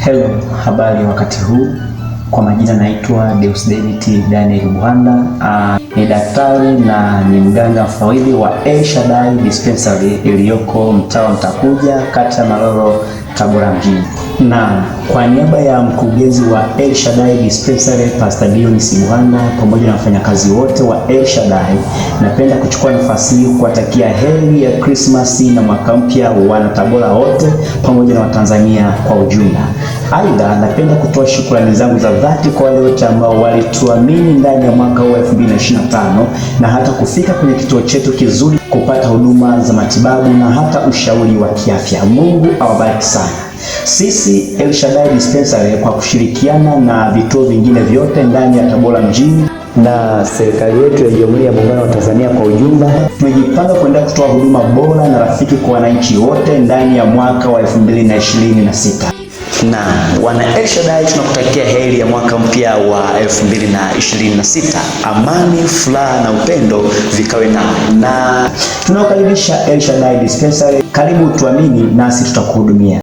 Hello, habari wakati huu. Kwa majina naitwa Deusdedith Daniel Buhanda. Ni daktari na ni mganga mfawidhi wa El Shaddai Dispensary iliyoko mtaa wa Mtakuja, kata ya Malolo, Tabora mjini. Na kwa niaba ya mkurugenzi wa El Shaddai Dispensary Pastor Dionisi Buhanda pamoja na wafanyakazi wote wa El Shaddai, napenda kuchukua nafasi hii kuwatakia heri ya Christmas na mwaka mpya wana Tabora wote pamoja na Watanzania kwa ujumla. Aidha, napenda kutoa shukrani zangu za dhati kwa wale wote ambao walituamini ndani ya mwaka huu 2025 na hata kufika kwenye kituo chetu kizuri kupata huduma za matibabu na hata ushauri wa kiafya. Mungu awabariki sana. Sisi El Shaddai Dispensary kwa kushirikiana na vituo vingine vyote ndani ya Tabora mjini na serikali yetu ya Jamhuri ya Muungano wa Tanzania kwa ujumla, tumejipanga kuendelea kutoa huduma bora na rafiki kwa wananchi wote ndani ya mwaka wa 2026. Na wana El Shaddai tunakutakia heri ya mwaka mpya wa 2026. Amani, furaha na upendo vikawe nawe. Na tunawakaribisha El Shaddai Dispensary. Karibu tuamini nasi tutakuhudumia.